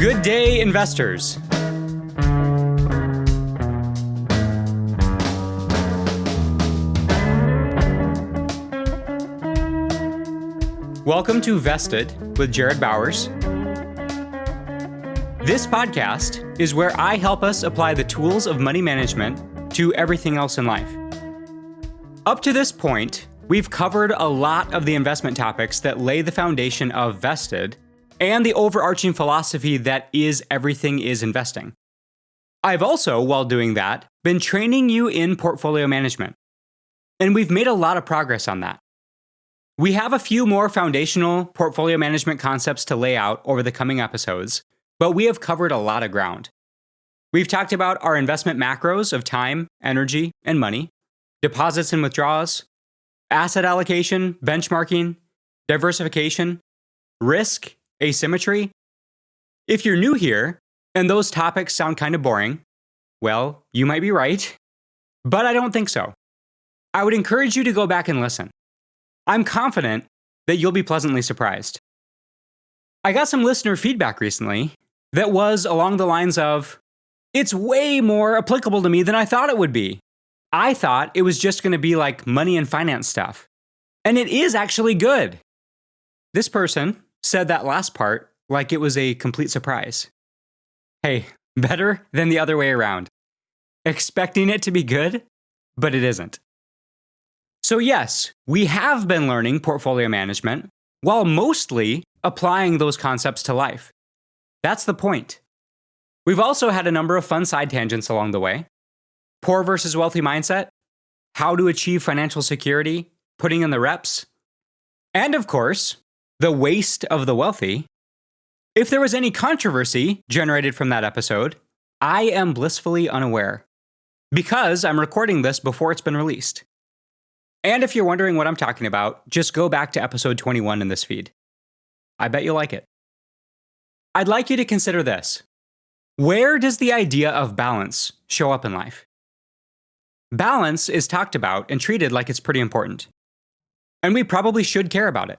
Good day, investors. Welcome to Vested with Jared Bowers. This podcast is where I help us apply the tools of money management to everything else in life. Up to this point, we've covered a lot of the investment topics that lay the foundation of Vested and the overarching philosophy that is everything is investing. I've also, while doing that, been training you in portfolio management. And we've made a lot of progress on that. We have a few more foundational portfolio management concepts to lay out over the coming episodes, but we have covered a lot of ground. We've talked about our investment macros of time, energy, and money, deposits and withdrawals, asset allocation, benchmarking, diversification, risk, asymmetry. If you're new here and those topics sound kind of boring, well, you might be right, but I don't think so. I would encourage you to go back and listen. I'm confident that you'll be pleasantly surprised. I got some listener feedback recently that was along the lines of, it's way more applicable to me than I thought it would be. I thought it was just going to be like money and finance stuff. And it is actually good. This person said that last part like it was a complete surprise. Hey, better than the other way around. Expecting it to be good, but it isn't. So yes, we have been learning portfolio management while mostly applying those concepts to life. That's the point. We've also had a number of fun side tangents along the way. Poor versus wealthy mindset, how to achieve financial security, putting in the reps, and of course, the waste of the wealthy. If there was any controversy generated from that episode, I am blissfully unaware because I'm recording this before it's been released. And if you're wondering what I'm talking about, just go back to episode 21 in this feed. I bet you'll like it. I'd like you to consider this. Where does the idea of balance show up in life? Balance is talked about and treated like it's pretty important. And we probably should care about it.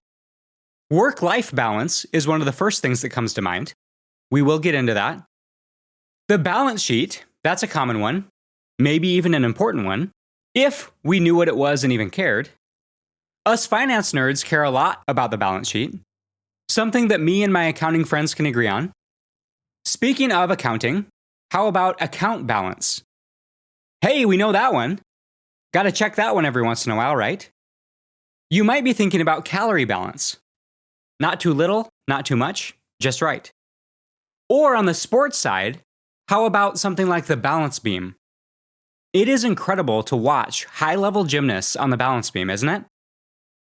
Work-life balance is one of the first things that comes to mind. We will get into that. The balance sheet, that's a common one, maybe even an important one, if we knew what it was and even cared. Us finance nerds care a lot about the balance sheet, something that me and my accounting friends can agree on. Speaking of accounting, how about account balance? Hey, we know that one. Gotta check that one every once in a while, right? You might be thinking about calorie balance. Not too little, not too much, just right. Or on the sports side, how about something like the balance beam? It is incredible to watch high-level gymnasts on the balance beam, isn't it?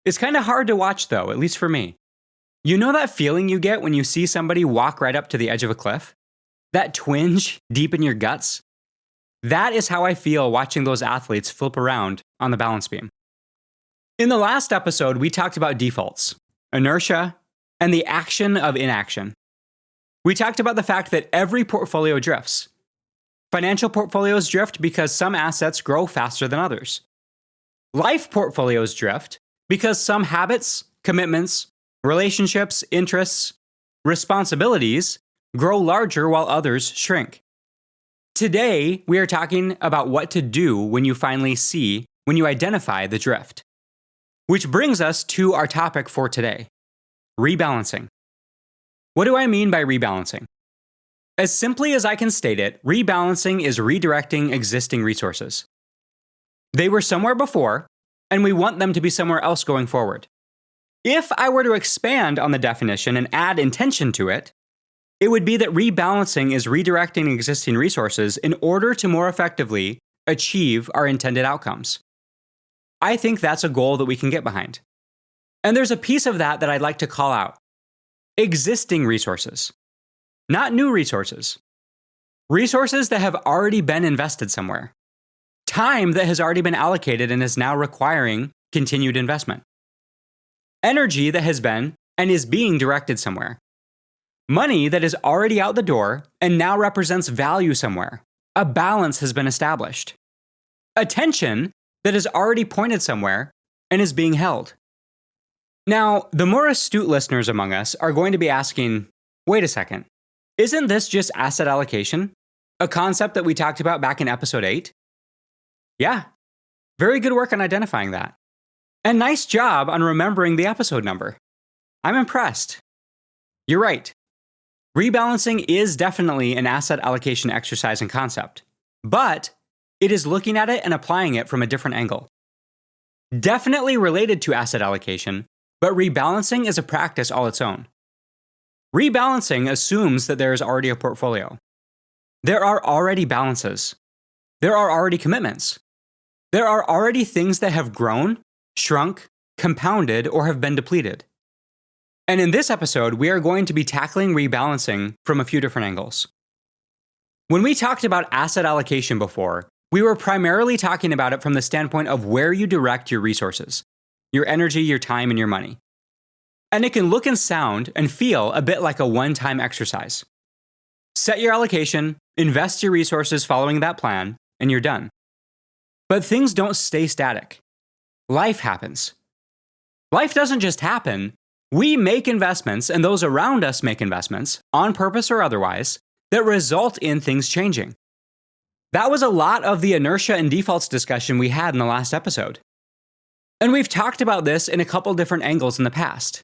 It's kind of hard to watch though, at least for me. You know that feeling you get when you see somebody walk right up to the edge of a cliff? That twinge deep in your guts? That is how I feel watching those athletes flip around on the balance beam. In the last episode, we talked about defaults, inertia, and the action of inaction. We talked about the fact that every portfolio drifts. Financial portfolios drift because some assets grow faster than others. Life portfolios drift because some habits, commitments, relationships, interests, responsibilities grow larger while others shrink. Today, we are talking about what to do when you identify the drift. Which brings us to our topic for today. Rebalancing. What do I mean by rebalancing? As simply as I can state it, rebalancing is redirecting existing resources. They were somewhere before, and we want them to be somewhere else going forward. If I were to expand on the definition and add intention to it, it would be that rebalancing is redirecting existing resources in order to more effectively achieve our intended outcomes. I think that's a goal that we can get behind. And there's a piece of that I'd like to call out. Existing resources, not new resources. Resources that have already been invested somewhere. Time that has already been allocated and is now requiring continued investment. Energy that has been and is being directed somewhere. Money that is already out the door and now represents value somewhere. A balance has been established. Attention that is already pointed somewhere and is being held. Now, the more astute listeners among us are going to be asking, wait a second, Isn't this just asset allocation? A concept that we talked about back in episode 8? Yeah. Very good work on identifying that. And nice job on remembering the episode number. I'm impressed. You're right. Rebalancing is definitely an asset allocation exercise and concept, but it is looking at it and applying it from a different angle. Definitely related to asset allocation, but rebalancing is a practice all its own. Rebalancing assumes that there is already a portfolio. There are already balances. There are already commitments. There are already things that have grown, shrunk, compounded, or have been depleted. And in this episode, we are going to be tackling rebalancing from a few different angles. When we talked about asset allocation before, we were primarily talking about it from the standpoint of where you direct your resources, your energy, your time, and your money. And it can look and sound and feel a bit like a one-time exercise. Set your allocation, invest your resources following that plan, and you're done. But things don't stay static. Life happens. Life doesn't just happen. We make investments, and those around us make investments, on purpose or otherwise, that result in things changing. That was a lot of the inertia and defaults discussion we had in the last episode. And we've talked about this in a couple different angles in the past.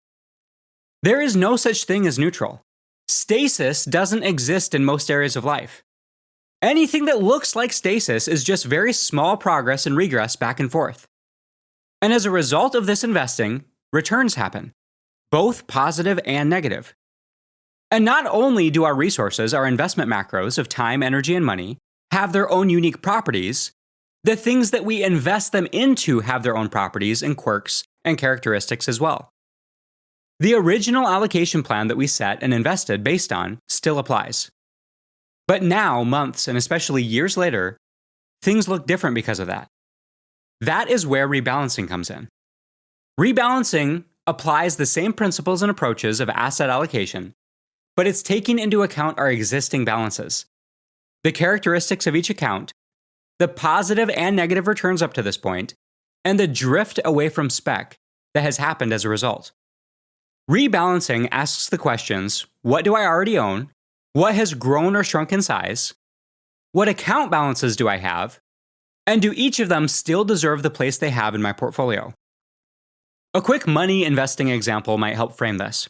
There is no such thing as neutral. Stasis doesn't exist in most areas of life. Anything that looks like stasis is just very small progress and regress back and forth. And as a result of this investing, returns happen, both positive and negative. And not only do our resources, our investment macros of time, energy, and money, have their own unique properties, the things that we invest them into have their own properties and quirks and characteristics as well. The original allocation plan that we set and invested based on still applies. But now, months and especially years later, things look different because of that. That is where rebalancing comes in. Rebalancing applies the same principles and approaches of asset allocation, but it's taking into account our existing balances, the characteristics of each account, the positive and negative returns up to this point, and the drift away from spec that has happened as a result. Rebalancing asks the questions, what do I already own? What has grown or shrunk in size? What account balances do I have? And do each of them still deserve the place they have in my portfolio? A quick money investing example might help frame this.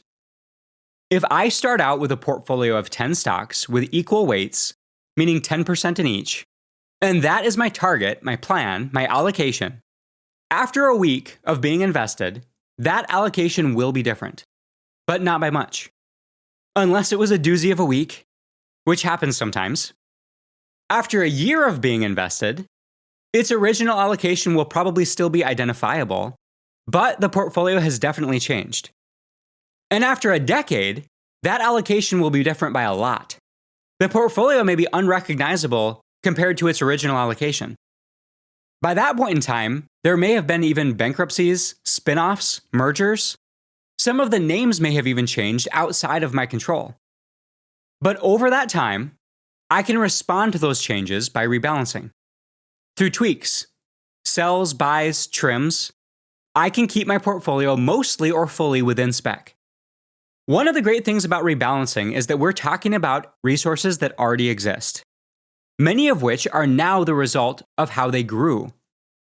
If I start out with a portfolio of 10 stocks with equal weights, meaning 10% in each, and that is my target, my plan, my allocation, after a week of being invested, that allocation will be different, but not by much. Unless it was a doozy of a week, which happens sometimes. After a year of being invested, its original allocation will probably still be identifiable, but the portfolio has definitely changed. And after a decade, that allocation will be different by a lot. The portfolio may be unrecognizable compared to its original allocation. By that point in time, there may have been even bankruptcies, spin-offs, mergers. Some of the names may have even changed outside of my control. But over that time, I can respond to those changes by rebalancing. Through tweaks, sells, buys, trims, I can keep my portfolio mostly or fully within spec. One of the great things about rebalancing is that we're talking about resources that already exist, many of which are now the result of how they grew,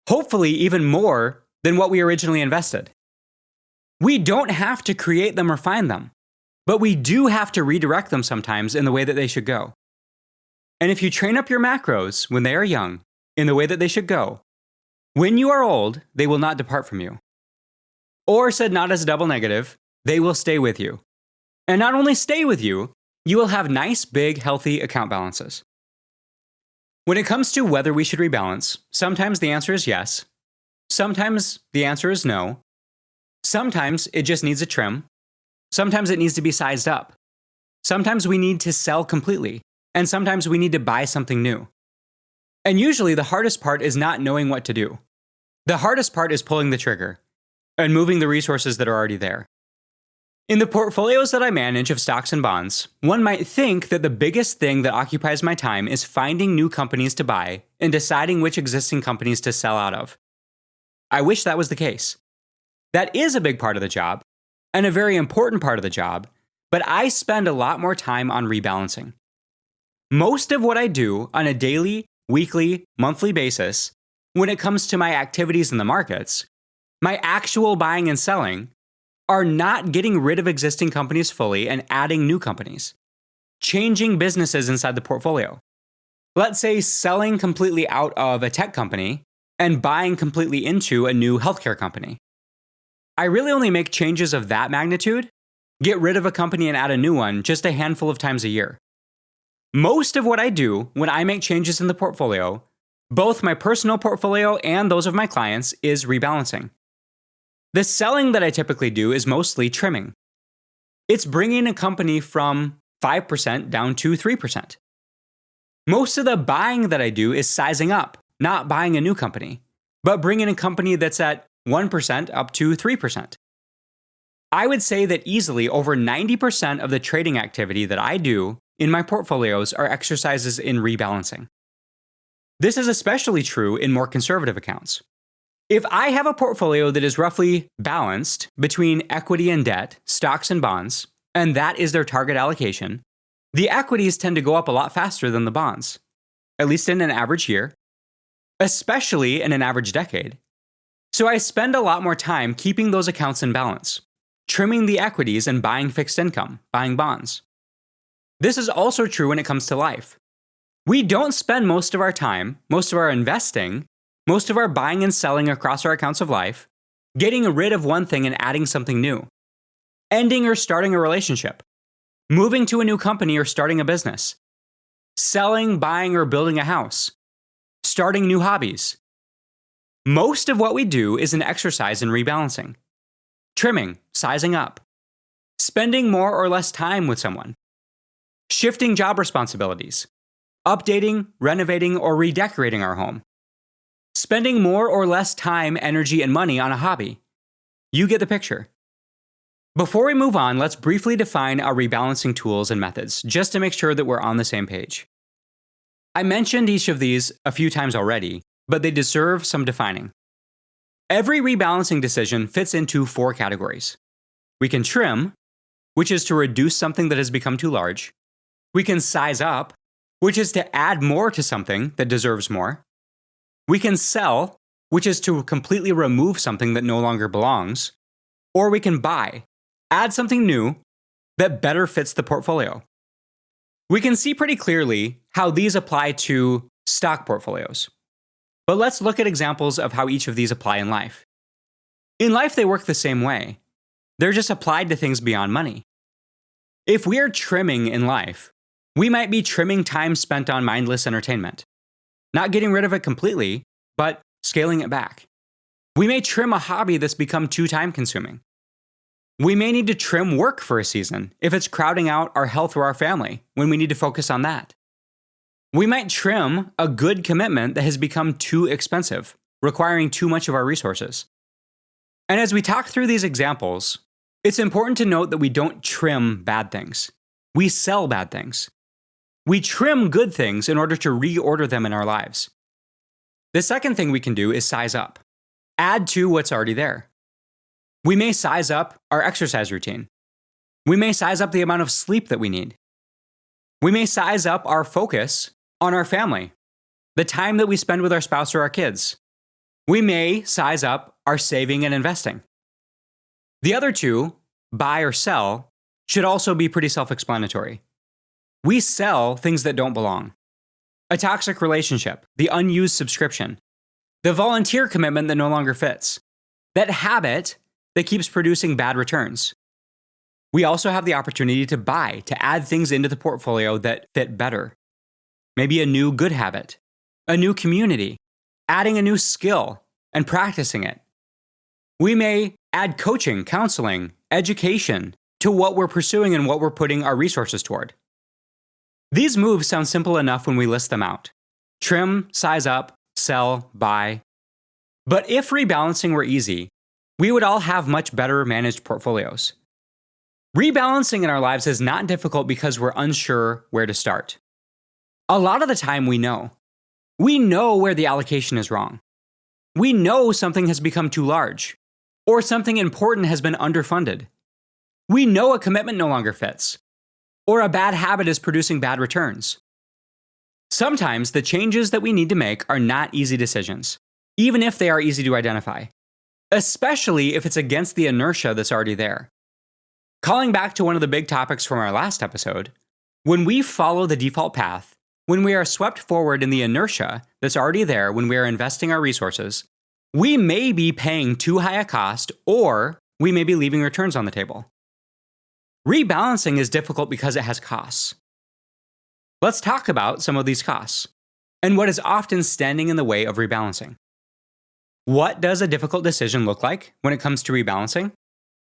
hopefully even more than what we originally invested. We don't have to create them or find them, but we do have to redirect them sometimes in the way that they should go. And if you train up your macros when they are young in the way that they should go, when you are old, they will not depart from you. Or said not as a double negative, they will stay with you. And not only stay with you, you will have nice, big, healthy account balances. When it comes to whether we should rebalance, sometimes the answer is yes. Sometimes the answer is no. Sometimes it just needs a trim. Sometimes it needs to be sized up. Sometimes we need to sell completely. And sometimes we need to buy something new. And usually the hardest part is not knowing what to do. The hardest part is pulling the trigger and moving the resources that are already there. In the portfolios that I manage of stocks and bonds, one might think that the biggest thing that occupies my time is finding new companies to buy and deciding which existing companies to sell out of. I wish that was the case. That is a big part of the job, and a very important part of the job, but I spend a lot more time on rebalancing. Most of what I do on a daily, weekly, monthly basis, when it comes to my activities in the markets, my actual buying and selling, are not getting rid of existing companies fully and adding new companies, changing businesses inside the portfolio. Let's say selling completely out of a tech company and buying completely into a new healthcare company. I really only make changes of that magnitude, get rid of a company and add a new one just a handful of times a year. Most of what I do when I make changes in the portfolio, both my personal portfolio and those of my clients, is rebalancing. The selling that I typically do is mostly trimming. It's bringing a company from 5% down to 3%. Most of the buying that I do is sizing up, not buying a new company, but bringing a company that's at 1% up to 3%. I would say that easily over 90% of the trading activity that I do in my portfolios are exercises in rebalancing. This is especially true in more conservative accounts. If I have a portfolio that is roughly balanced between equity and debt, stocks and bonds, and that is their target allocation, the equities tend to go up a lot faster than the bonds, at least in an average year, especially in an average decade. So I spend a lot more time keeping those accounts in balance, trimming the equities and buying fixed income, buying bonds. This is also true when it comes to life. We don't spend most of our time, most of our investing, most of our buying and selling across our accounts of life, getting rid of one thing and adding something new, ending or starting a relationship, moving to a new company or starting a business, selling, buying, or building a house, starting new hobbies. Most of what we do is an exercise in rebalancing, trimming, sizing up, spending more or less time with someone, shifting job responsibilities, updating, renovating, or redecorating our home, spending more or less time, energy, and money on a hobby. You get the picture. Before we move on, let's briefly define our rebalancing tools and methods, just to make sure that we're on the same page. I mentioned each of these a few times already, but they deserve some defining. Every rebalancing decision fits into 4 categories. We can trim, which is to reduce something that has become too large. We can size up, which is to add more to something that deserves more. We can sell, which is to completely remove something that no longer belongs. Or we can buy, add something new that better fits the portfolio. We can see pretty clearly how these apply to stock portfolios. But let's look at examples of how each of these apply in life. In life, they work the same way. They're just applied to things beyond money. If we are trimming in life, we might be trimming time spent on mindless entertainment. Not getting rid of it completely, but scaling it back. We may trim a hobby that's become too time-consuming. We may need to trim work for a season if it's crowding out our health or our family when we need to focus on that. We might trim a good commitment that has become too expensive, requiring too much of our resources. And as we talk through these examples, it's important to note that we don't trim bad things. We sell bad things. We trim good things in order to reorder them in our lives. The second thing we can do is size up. Add to what's already there. We may size up our exercise routine. We may size up the amount of sleep that we need. We may size up our focus on our family, the time that we spend with our spouse or our kids. We may size up our saving and investing. The other two, buy or sell, should also be pretty self-explanatory. We sell things that don't belong. A toxic relationship, the unused subscription, the volunteer commitment that no longer fits, that habit that keeps producing bad returns. We also have the opportunity to buy, to add things into the portfolio that fit better. Maybe a new good habit, a new community, adding a new skill and practicing it. We may add coaching, counseling, education to what we're pursuing and what we're putting our resources toward. These moves sound simple enough when we list them out. Trim, size up, sell, buy. But if rebalancing were easy, we would all have much better managed portfolios. Rebalancing in our lives is not difficult because we're unsure where to start. A lot of the time we know. We know where the allocation is wrong. We know something has become too large, or something important has been underfunded. We know a commitment no longer fits, or a bad habit is producing bad returns. Sometimes the changes that we need to make are not easy decisions, even if they are easy to identify, especially if it's against the inertia that's already there. Calling back to one of the big topics from our last episode, when we follow the default path, when we are swept forward in the inertia that's already there when we are investing our resources, we may be paying too high a cost, or we may be leaving returns on the table. Rebalancing is difficult because it has costs. Let's talk about some of these costs and what is often standing in the way of rebalancing. What does a difficult decision look like when it comes to rebalancing?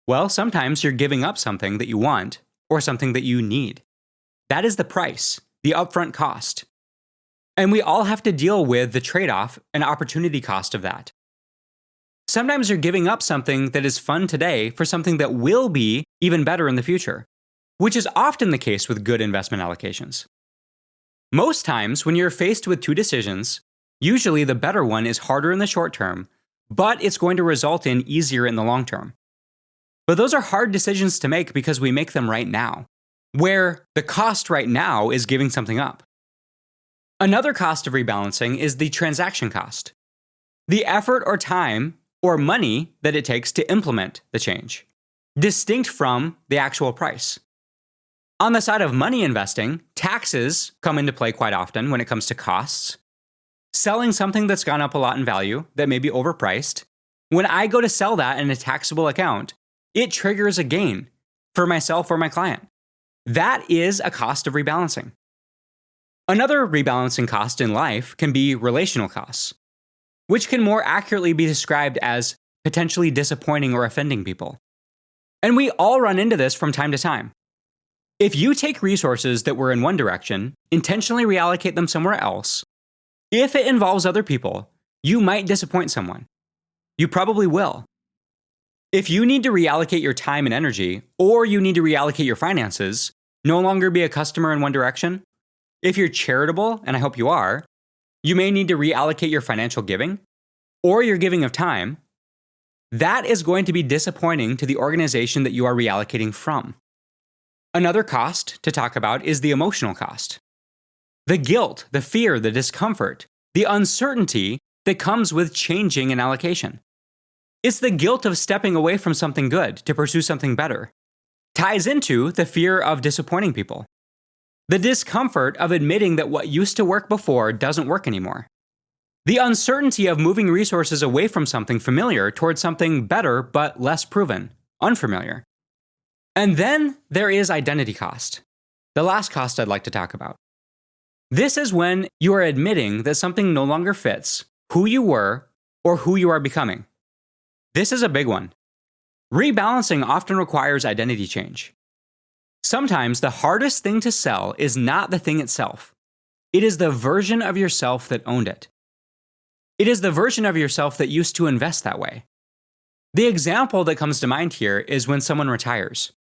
Well, sometimes you're giving up something that you want or something that you need. That is the price, the upfront cost. And we all have to deal with the trade-off and opportunity cost of that. Sometimes you're giving up something that is fun today for something that will be even better in the future, which is often the case with good investment allocations. Most times, when you're faced with two decisions, usually the better one is harder in the short term, but it's going to result in easier in the long term. But those are hard decisions to make because we make them right now, where the cost right now is giving something up. Another cost of rebalancing is the transaction cost, the effort or time or money that it takes to implement the change, distinct from the actual price. On the side of money investing, taxes come into play quite often when it comes to costs. Selling something that's gone up a lot in value that may be overpriced, when I go to sell that in a taxable account, it triggers a gain for myself or my client. That is a cost of rebalancing. Another rebalancing cost in life can be relational costs, which can more accurately be described as potentially disappointing or offending people. And we all run into this from time to time. If you take resources that were in one direction, intentionally reallocate them somewhere else, if it involves other people, you might disappoint someone. You probably will. If you need to reallocate your time and energy, or you need to reallocate your finances, no longer be a customer in one direction, if you're charitable, and I hope you are, you may need to reallocate your financial giving, or your giving of time. That is going to be disappointing to the organization that you are reallocating from. Another cost to talk about is the emotional cost. The guilt, the fear, the discomfort, the uncertainty that comes with changing an allocation. It's the guilt of stepping away from something good to pursue something better. Ties into the fear of disappointing people. The discomfort of admitting that what used to work before doesn't work anymore. The uncertainty of moving resources away from something familiar towards something better but less proven, unfamiliar. And then there is identity cost, the last cost I'd like to talk about. This is when you are admitting that something no longer fits who you were or who you are becoming. This is a big one. Rebalancing often requires identity change. Sometimes the hardest thing to sell is not the thing itself. It is the version of yourself that owned it. It is the version of yourself that used to invest that way. The example that comes to mind here is when someone retires.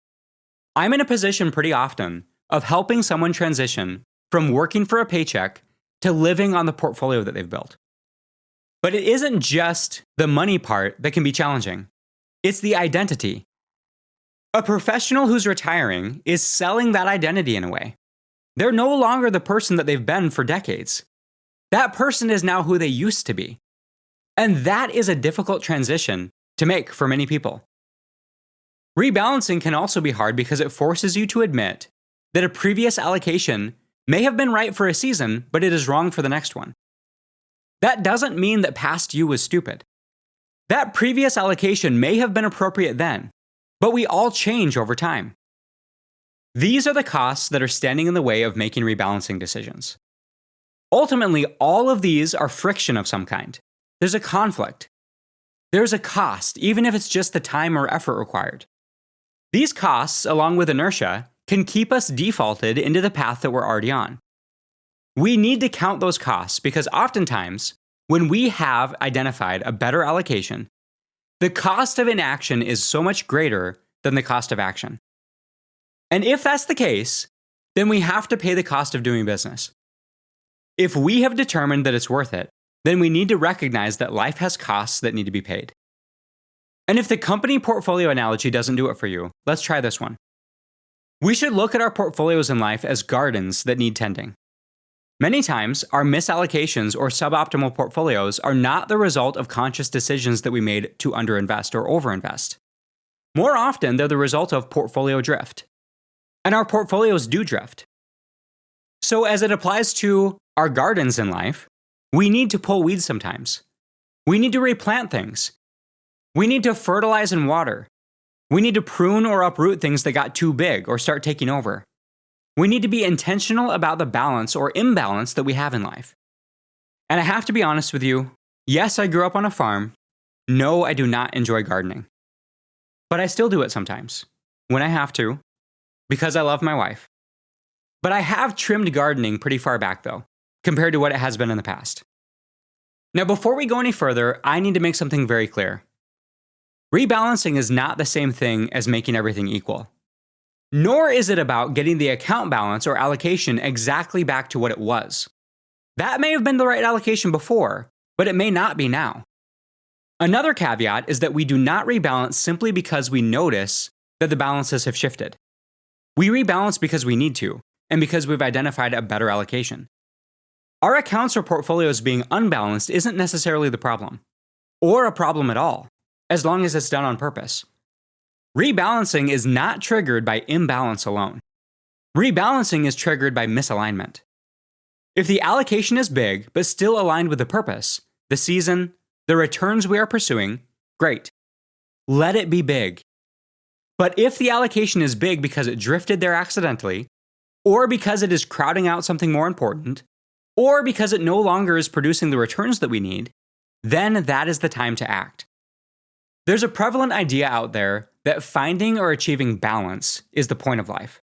I'm in a position pretty often of helping someone transition from working for a paycheck to living on the portfolio that they've built. But it isn't just the money part that can be challenging. It's the identity. A professional who's retiring is selling that identity in a way. They're no longer the person that they've been for decades. That person is now who they used to be. And that is a difficult transition to make for many people. Rebalancing can also be hard because it forces you to admit that a previous allocation may have been right for a season, but it is wrong for the next one. That doesn't mean that past you was stupid. That previous allocation may have been appropriate then, but we all change over time. These are the costs that are standing in the way of making rebalancing decisions. Ultimately, all of these are friction of some kind. There's a conflict. There's a cost, even if it's just the time or effort required. These costs, along with inertia, can keep us defaulted into the path that we're already on. We need to count those costs because oftentimes, when we have identified a better allocation, the cost of inaction is so much greater than the cost of action. And if that's the case, then we have to pay the cost of doing business. If we have determined that it's worth it, then we need to recognize that life has costs that need to be paid. And if the company portfolio analogy doesn't do it for you, let's try this one. We should look at our portfolios in life as gardens that need tending. Many times, our misallocations or suboptimal portfolios are not the result of conscious decisions that we made to underinvest or overinvest. More often, they're the result of portfolio drift. And our portfolios do drift. So as it applies to our gardens in life, we need to pull weeds sometimes. We need to replant things. We need to fertilize and water. We need to prune or uproot things that got too big or start taking over. We need to be intentional about the balance or imbalance that we have in life. And I have to be honest with you, yes, I grew up on a farm. No, I do not enjoy gardening. But I still do it sometimes, when I have to, because I love my wife. But I have trimmed gardening pretty far back though, compared to what it has been in the past. Now, before we go any further, I need to make something very clear. Rebalancing is not the same thing as making everything equal. Nor is it about getting the account balance or allocation exactly back to what it was. That may have been the right allocation before, but it may not be now. Another caveat is that we do not rebalance simply because we notice that the balances have shifted. We rebalance because we need to, and because we've identified a better allocation. Our accounts or portfolios being unbalanced isn't necessarily the problem, or a problem at all, as long as it's done on purpose. Rebalancing is not triggered by imbalance alone. Rebalancing is triggered by misalignment. If the allocation is big, but still aligned with the purpose, the season, the returns we are pursuing, great. Let it be big. But if the allocation is big because it drifted there accidentally, or because it is crowding out something more important, or because it no longer is producing the returns that we need, then that is the time to act. There's a prevalent idea out there that finding or achieving balance is the point of life.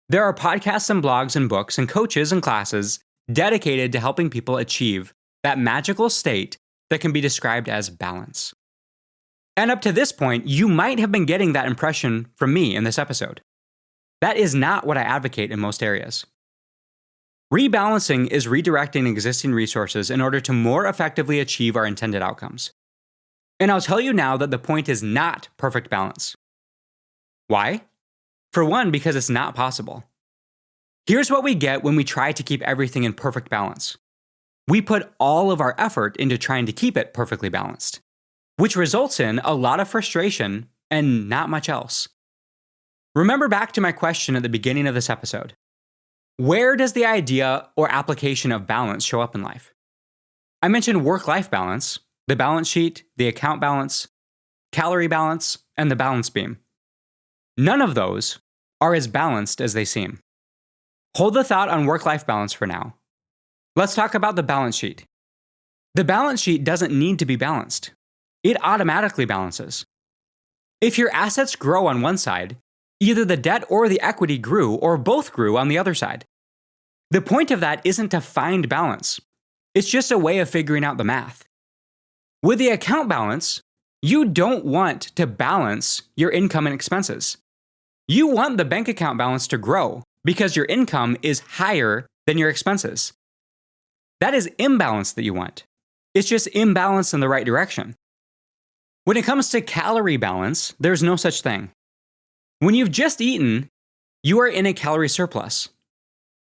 There are podcasts and blogs and books and coaches and classes dedicated to helping people achieve that magical state that can be described as balance. And up to this point, you might have been getting that impression from me in this episode. That is not what I advocate in most areas. Rebalancing is redirecting existing resources in order to more effectively achieve our intended outcomes. And I'll tell you now that the point is not perfect balance. Why? For one, because it's not possible. Here's what we get when we try to keep everything in perfect balance. We put all of our effort into trying to keep it perfectly balanced, which results in a lot of frustration and not much else. Remember back to my question at the beginning of this episode. Where does the idea or application of balance show up in life? I mentioned work-life balance, the balance sheet, the account balance, calorie balance, and the balance beam. None of those are as balanced as they seem. Hold the thought on work-life balance for now. Let's talk about the balance sheet. The balance sheet doesn't need to be balanced. It automatically balances. If your assets grow on one side, either the debt or the equity grew or both grew on the other side. The point of that isn't to find balance. It's just a way of figuring out the math. With the account balance, you don't want to balance your income and expenses. You want the bank account balance to grow because your income is higher than your expenses. That is imbalance that you want. It's just imbalance in the right direction. When it comes to calorie balance, there's no such thing. When you've just eaten, you are in a calorie surplus.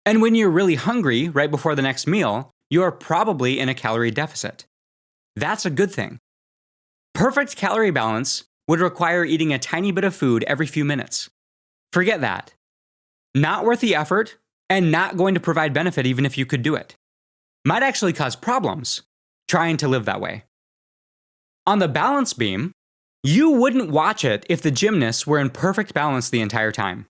And when you're really hungry right before the next meal, you are probably in a calorie deficit. That's a good thing. Perfect calorie balance would require eating a tiny bit of food every few minutes. Forget that. Not worth the effort and not going to provide benefit even if you could do it. Might actually cause problems trying to live that way. On the balance beam, you wouldn't watch it if the gymnasts were in perfect balance the entire time.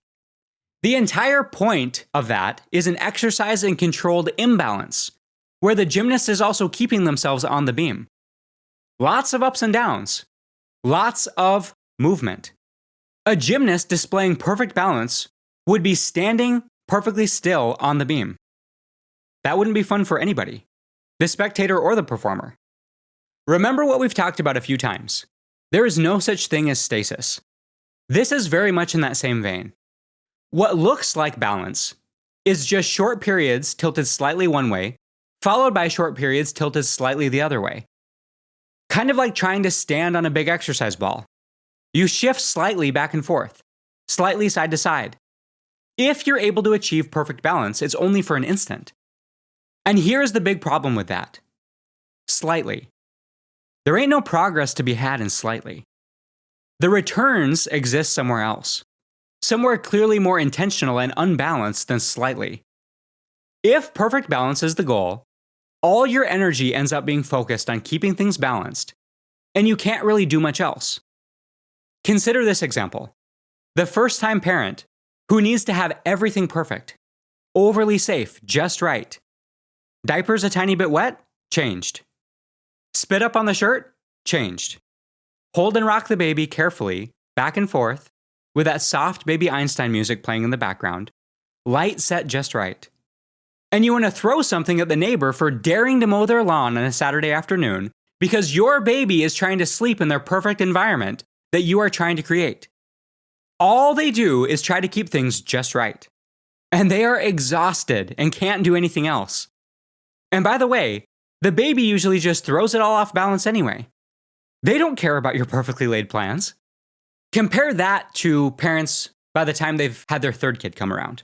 The entire point of that is an exercise in controlled imbalance, where the gymnast is also keeping themselves on the beam. Lots of ups and downs. Lots of movement. A gymnast displaying perfect balance would be standing perfectly still on the beam. That wouldn't be fun for anybody, the spectator or the performer. Remember what we've talked about a few times. There is no such thing as stasis. This is very much in that same vein. What looks like balance is just short periods tilted slightly one way, followed by short periods tilted slightly the other way. Kind of like trying to stand on a big exercise ball. You shift slightly back and forth, slightly side to side. If you're able to achieve perfect balance, it's only for an instant. And here's the big problem with that. Slightly. There ain't no progress to be had in slightly. The returns exist somewhere else, somewhere clearly more intentional and unbalanced than slightly. If perfect balance is the goal, all your energy ends up being focused on keeping things balanced, and you can't really do much else. Consider this example. The first-time parent who needs to have everything perfect, overly safe, just right. Diapers a tiny bit wet? Changed. Spit up on the shirt? Changed. Hold and rock the baby carefully, back and forth, with that soft baby Einstein music playing in the background. Light set just right. And you want to throw something at the neighbor for daring to mow their lawn on a Saturday afternoon because your baby is trying to sleep in their perfect environment that you are trying to create. All they do is try to keep things just right. And they are exhausted and can't do anything else. And by the way, the baby usually just throws it all off balance anyway. They don't care about your perfectly laid plans. Compare that to parents by the time they've had their third kid come around.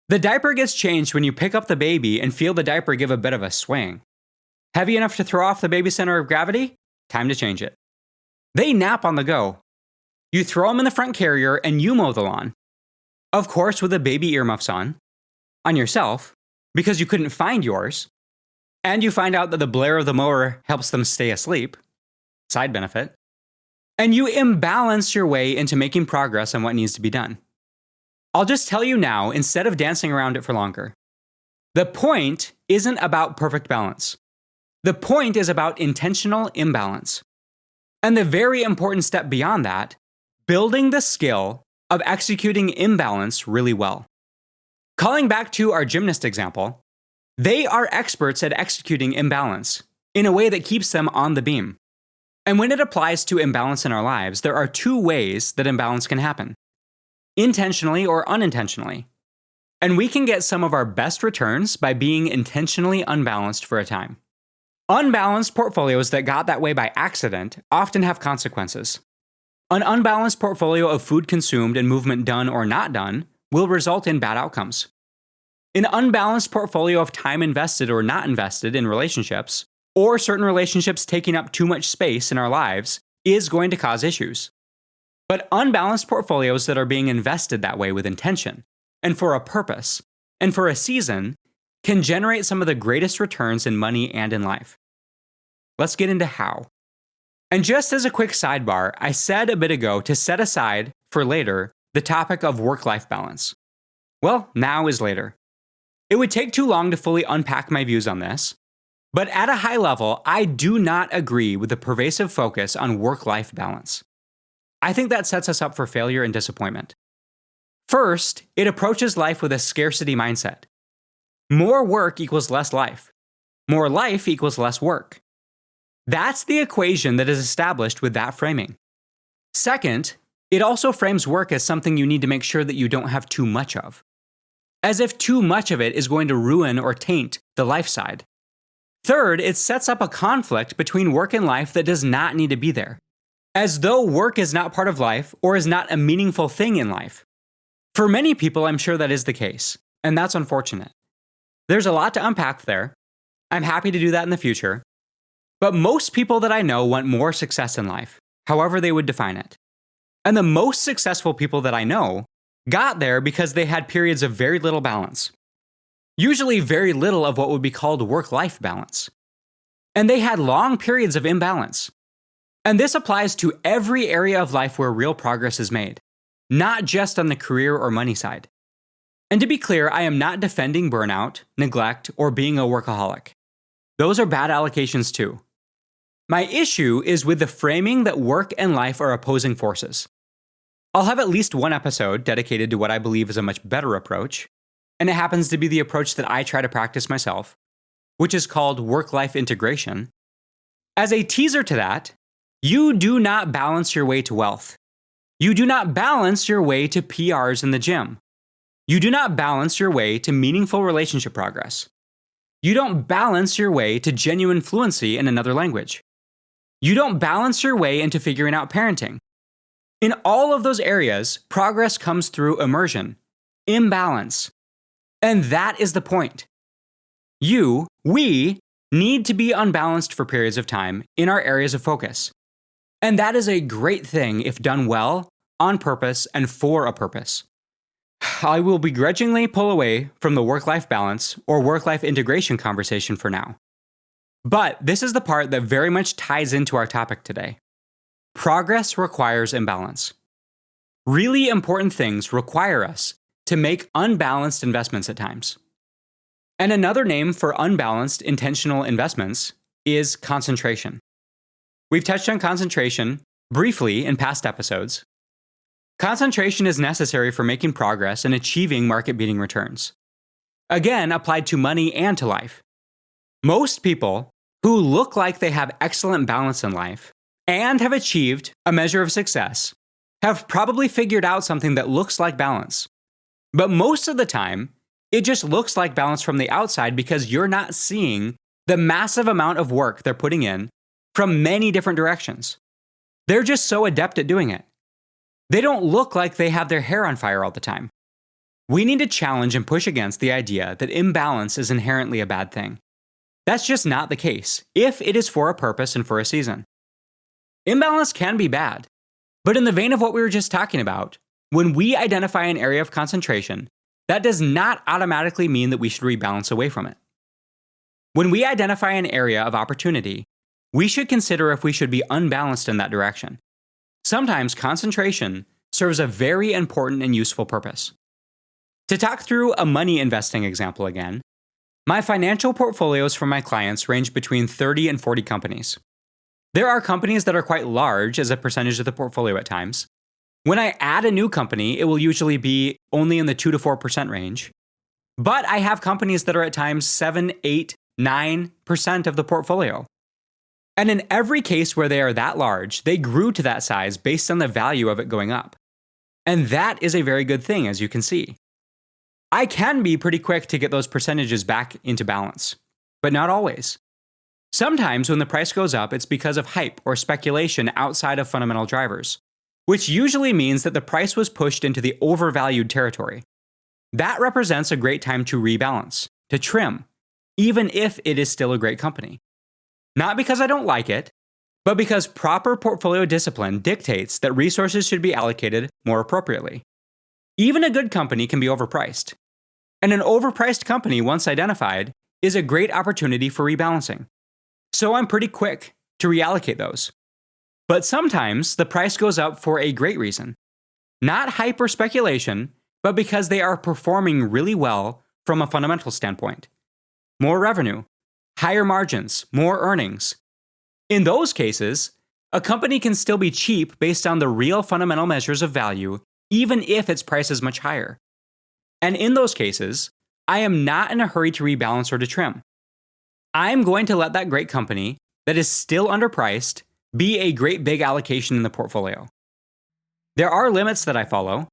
The diaper gets changed when you pick up the baby and feel the diaper give a bit of a swing. Heavy enough to throw off the baby's center of gravity? Time to change it. They nap on the go. You throw them in the front carrier and you mow the lawn. Of course, with the baby earmuffs on yourself, because you couldn't find yours, and you find out that the blare of the mower helps them stay asleep. Side benefit. And you imbalance your way into making progress on what needs to be done. I'll just tell you now, instead of dancing around it for longer. The point isn't about perfect balance. The point is about intentional imbalance. And the very important step beyond that, building the skill of executing imbalance really well. Calling back to our gymnast example, they are experts at executing imbalance in a way that keeps them on the beam. And when it applies to imbalance in our lives, there are two ways that imbalance can happen: intentionally or unintentionally. And we can get some of our best returns by being intentionally unbalanced for a time. Unbalanced portfolios that got that way by accident often have consequences. An unbalanced portfolio of food consumed and movement done or not done will result in bad outcomes. An unbalanced portfolio of time invested or not invested in relationships, or certain relationships taking up too much space in our lives, is going to cause issues. But unbalanced portfolios that are being invested that way with intention, and for a purpose, and for a season, can generate some of the greatest returns in money and in life. Let's get into how. And just as a quick sidebar, I said a bit ago to set aside, for later, the topic of work-life balance. Well, now is later. It would take too long to fully unpack my views on this, but at a high level, I do not agree with the pervasive focus on work-life balance. I think that sets us up for failure and disappointment. First, it approaches life with a scarcity mindset. More work equals less life. More life equals less work. That's the equation that is established with that framing. Second, it also frames work as something you need to make sure that you don't have too much of. As if too much of it is going to ruin or taint the life side. Third, it sets up a conflict between work and life that does not need to be there. As though work is not part of life or is not a meaningful thing in life. For many people, I'm sure that is the case, and that's unfortunate. There's a lot to unpack there. I'm happy to do that in the future. But most people that I know want more success in life, however they would define it. And the most successful people that I know got there because they had periods of very little balance. Usually very little of what would be called work-life balance. And they had long periods of imbalance. And this applies to every area of life where real progress is made, not just on the career or money side. And to be clear, I am not defending burnout, neglect, or being a workaholic. Those are bad allocations too. My issue is with the framing that work and life are opposing forces. I'll have at least one episode dedicated to what I believe is a much better approach, and it happens to be the approach that I try to practice myself, which is called work-life integration. As a teaser to that, you do not balance your way to wealth. You do not balance your way to PRs in the gym. You do not balance your way to meaningful relationship progress. You don't balance your way to genuine fluency in another language. You don't balance your way into figuring out parenting. In all of those areas, progress comes through immersion, imbalance. And that is the point. We need to be unbalanced for periods of time in our areas of focus. And that is a great thing if done well, on purpose, and for a purpose. I will begrudgingly pull away from the work-life balance or work-life integration conversation for now. But this is the part that very much ties into our topic today. Progress requires imbalance. Really important things require us to make unbalanced investments at times. And another name for unbalanced intentional investments is concentration. We've touched on concentration briefly in past episodes. Concentration is necessary for making progress and achieving market-beating returns. Again, applied to money and to life. Most people who look like they have excellent balance in life and have achieved a measure of success have probably figured out something that looks like balance. But most of the time, it just looks like balance from the outside because you're not seeing the massive amount of work they're putting in from many different directions. They're just so adept at doing it. They don't look like they have their hair on fire all the time. We need to challenge and push against the idea that imbalance is inherently a bad thing. That's just not the case, if it is for a purpose and for a season. Imbalance can be bad, but in the vein of what we were just talking about, when we identify an area of concentration, that does not automatically mean that we should rebalance away from it. When we identify an area of opportunity, we should consider if we should be unbalanced in that direction. Sometimes concentration serves a very important and useful purpose. To talk through a money investing example again, my financial portfolios for my clients range between 30 and 40 companies. There are companies that are quite large as a percentage of the portfolio at times. When I add a new company, it will usually be only in the 2 to 4% range. But I have companies that are at times 7, 8, 9% of the portfolio. And in every case where they are that large, they grew to that size based on the value of it going up. And that is a very good thing, as you can see. I can be pretty quick to get those percentages back into balance, but not always. Sometimes when the price goes up, it's because of hype or speculation outside of fundamental drivers, which usually means that the price was pushed into the overvalued territory. That represents a great time to rebalance, to trim, even if it is still a great company. Not because I don't like it, but because proper portfolio discipline dictates that resources should be allocated more appropriately. Even a good company can be overpriced. And an overpriced company, once identified, is a great opportunity for rebalancing. So I'm pretty quick to reallocate those. But sometimes the price goes up for a great reason. Not hype or speculation, but because they are performing really well from a fundamental standpoint. More revenue, higher margins, more earnings. In those cases, a company can still be cheap based on the real fundamental measures of value, even if its price is much higher. And in those cases, I am not in a hurry to rebalance or to trim. I'm going to let that great company that is still underpriced be a great big allocation in the portfolio. There are limits that I follow.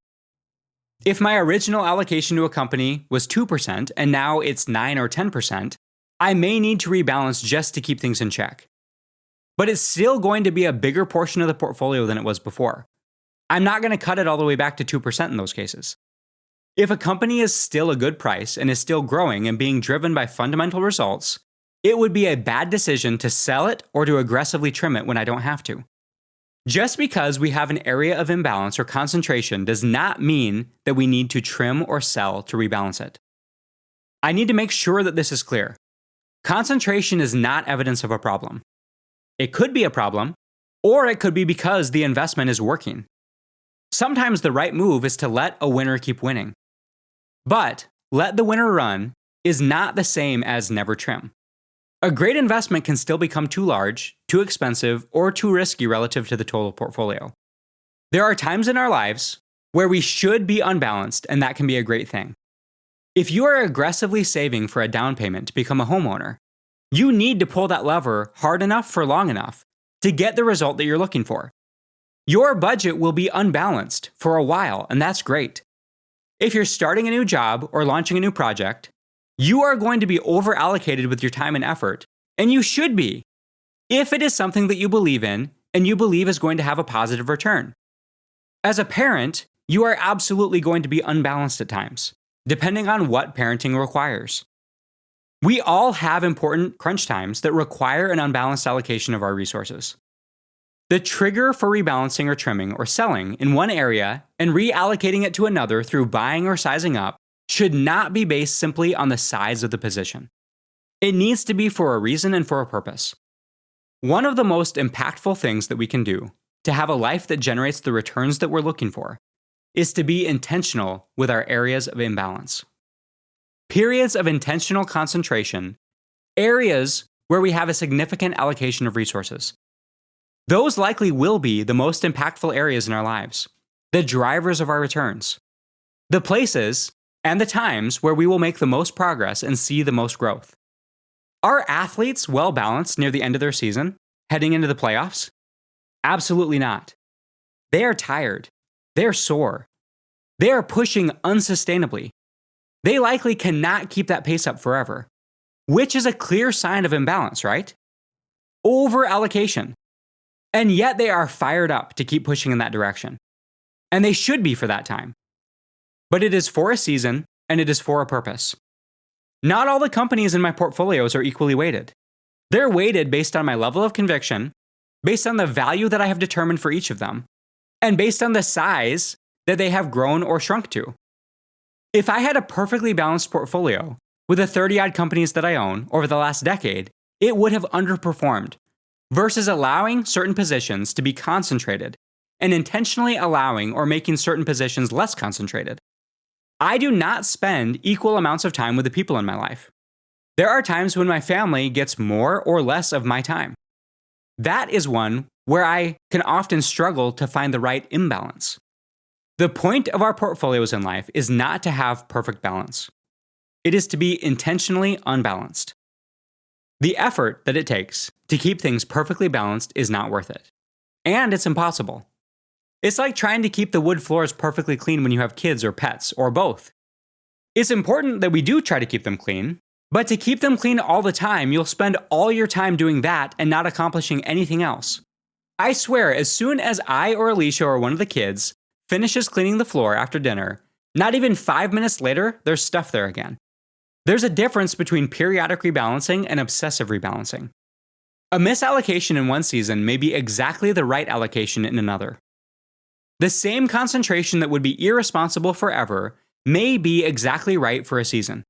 If my original allocation to a company was 2% and now it's 9 or 10%, I may need to rebalance just to keep things in check. But it's still going to be a bigger portion of the portfolio than it was before. I'm not going to cut it all the way back to 2% in those cases. If a company is still a good price and is still growing and being driven by fundamental results, it would be a bad decision to sell it or to aggressively trim it when I don't have to. Just because we have an area of imbalance or concentration does not mean that we need to trim or sell to rebalance it. I need to make sure that this is clear. Concentration is not evidence of a problem. It could be a problem, or it could be because the investment is working. Sometimes the right move is to let a winner keep winning. But let the winner run is not the same as never trim. A great investment can still become too large, too expensive, or too risky relative to the total portfolio. There are times in our lives where we should be unbalanced, and that can be a great thing. If you are aggressively saving for a down payment to become a homeowner, you need to pull that lever hard enough for long enough to get the result that you're looking for. Your budget will be unbalanced for a while, and that's great. If you're starting a new job or launching a new project, you are going to be over-allocated with your time and effort, and you should be. if it is something that you believe in and you believe is going to have a positive return. As a parent, you are absolutely going to be unbalanced at times, depending on what parenting requires. We all have important crunch times that require an unbalanced allocation of our resources. The trigger for rebalancing or trimming or selling in one area and reallocating it to another through buying or sizing up should not be based simply on the size of the position. It needs to be for a reason and for a purpose. One of the most impactful things that we can do to have a life that generates the returns that we're looking for is to be intentional with our areas of imbalance. Periods of intentional concentration, areas where we have a significant allocation of resources. Those likely will be the most impactful areas in our lives, the drivers of our returns, the places and the times where we will make the most progress and see the most growth. Are athletes well balanced near the end of their season, heading into the playoffs? Absolutely not. They are tired. They are sore. They are pushing unsustainably. They likely cannot keep that pace up forever, which is a clear sign of imbalance, right? Over allocation. And yet they are fired up to keep pushing in that direction. And they should be for that time. But it is for a season and it is for a purpose. Not all the companies in my portfolios are equally weighted. They're weighted based on my level of conviction, based on the value that I have determined for each of them, and based on the size that they have grown or shrunk to. If I had a perfectly balanced portfolio with the 30-odd companies that I own over the last decade, it would have underperformed, versus allowing certain positions to be concentrated and intentionally allowing or making certain positions less concentrated. I do not spend equal amounts of time with the people in my life. There are times when my family gets more or less of my time. That is one where I can often struggle to find the right imbalance. The point of our portfolios in life is not to have perfect balance. It is to be intentionally unbalanced. The effort that it takes to keep things perfectly balanced is not worth it. And it's impossible. It's like trying to keep the wood floors perfectly clean when you have kids or pets, or both. It's important that we do try to keep them clean, but to keep them clean all the time, you'll spend all your time doing that and not accomplishing anything else. I swear, as soon as I or Alicia or one of the kids finishes cleaning the floor after dinner, not even 5 minutes later, there's stuff there again. There's a difference between periodic rebalancing and obsessive rebalancing. A misallocation in one season may be exactly the right allocation in another. The same concentration that would be irresponsible forever may be exactly right for a season.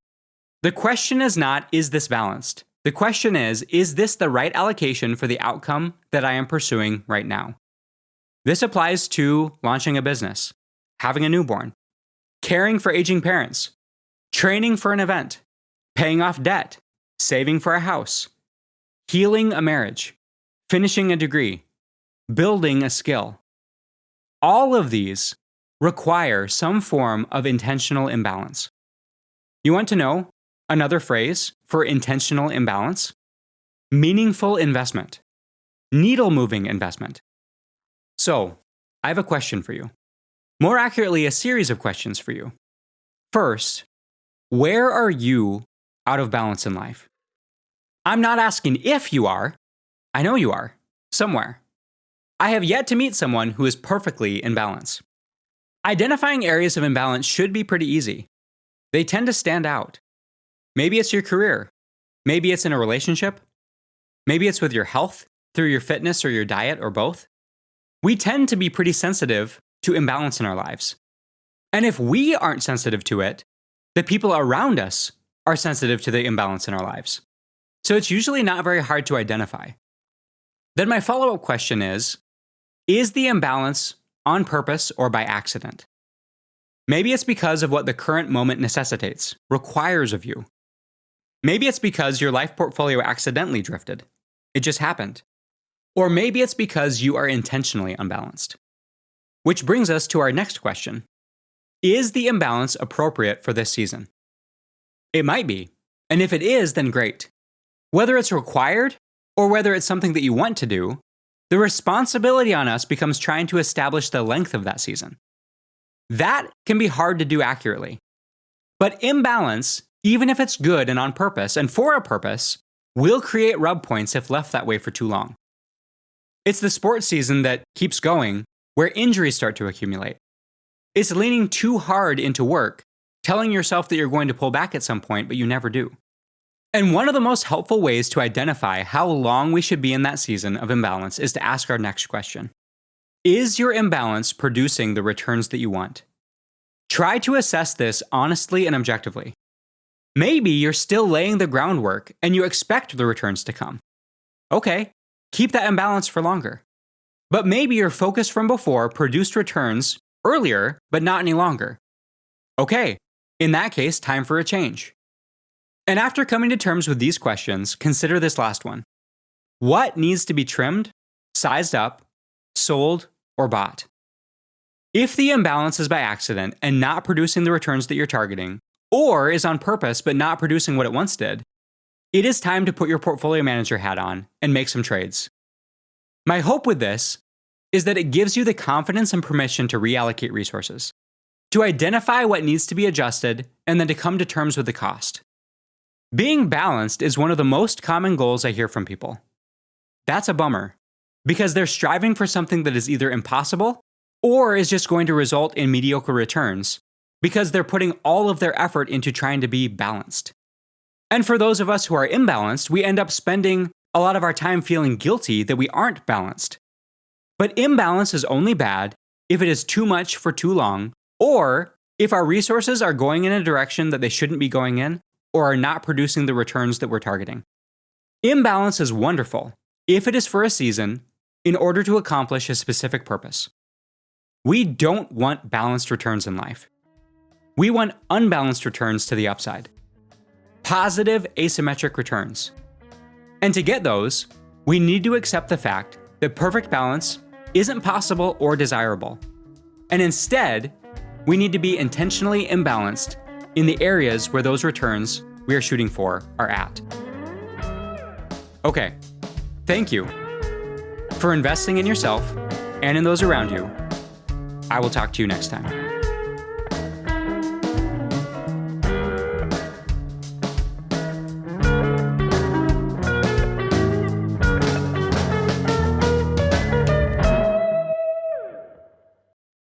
The question is not, is this balanced? The question is this the right allocation for the outcome that I am pursuing right now? This applies to launching a business, having a newborn, caring for aging parents, training for an event, paying off debt, saving for a house, healing a marriage, finishing a degree, building a skill. All of these require some form of intentional imbalance. You want to know another phrase for intentional imbalance? Meaningful investment. Needle-moving investment. So, I have a question for you. More accurately, a series of questions for you. First, where are you out of balance in life? I'm not asking if you are. I know you are. Somewhere. I have yet to meet someone who is perfectly in balance. Identifying areas of imbalance should be pretty easy. They tend to stand out. Maybe it's your career. Maybe it's in a relationship. Maybe it's with your health, through your fitness or your diet, or both. We tend to be pretty sensitive to imbalance in our lives. And if we aren't sensitive to it, the people around us are sensitive to the imbalance in our lives. So it's usually not very hard to identify. Then my follow-up question is the imbalance on purpose or by accident? Maybe it's because of what the current moment necessitates, requires of you. Maybe it's because your life portfolio accidentally drifted. It just happened. Or maybe it's because you are intentionally unbalanced. Which brings us to our next question. Is the imbalance appropriate for this season? It might be. And if it is, then great. Whether it's required or whether it's something that you want to do, the responsibility on us becomes trying to establish the length of that season. That can be hard to do accurately. But imbalance, even if it's good and on purpose and for a purpose, will create rub points if left that way for too long. It's the sports season that keeps going where injuries start to accumulate. It's leaning too hard into work, telling yourself that you're going to pull back at some point, but you never do. And one of the most helpful ways to identify how long we should be in that season of imbalance is to ask our next question. Is your imbalance producing the returns that you want? Try to assess this honestly and objectively. Maybe you're still laying the groundwork and you expect the returns to come. Okay, keep that imbalance for longer. But maybe your focus from before produced returns earlier, but not any longer. Okay, in that case, time for a change. And after coming to terms with these questions, consider this last one. What needs to be trimmed, sized up, sold, or bought? If the imbalance is by accident and not producing the returns that you're targeting, or is on purpose but not producing what it once did, it is time to put your portfolio manager hat on and make some trades. My hope with this is that it gives you the confidence and permission to reallocate resources, to identify what needs to be adjusted, and then to come to terms with the cost. Being balanced is one of the most common goals I hear from people. That's a bummer, because they're striving for something that is either impossible or is just going to result in mediocre returns, because they're putting all of their effort into trying to be balanced. And for those of us who are imbalanced, we end up spending a lot of our time feeling guilty that we aren't balanced. But imbalance is only bad if it is too much for too long, or if our resources are going in a direction that they shouldn't be going in, or are not producing the returns that we're targeting. Imbalance is wonderful if it is for a season in order to accomplish a specific purpose. We don't want balanced returns in life. We want unbalanced returns to the upside. Positive asymmetric returns. And to get those, we need to accept the fact that perfect balance isn't possible or desirable. And instead, we need to be intentionally imbalanced in the areas where those returns we are shooting for are at. Okay, thank you for investing in yourself and in those around you. I will talk to you next time.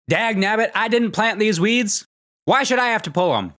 Dag nabbit, I didn't plant these weeds. Why should I have to pull them?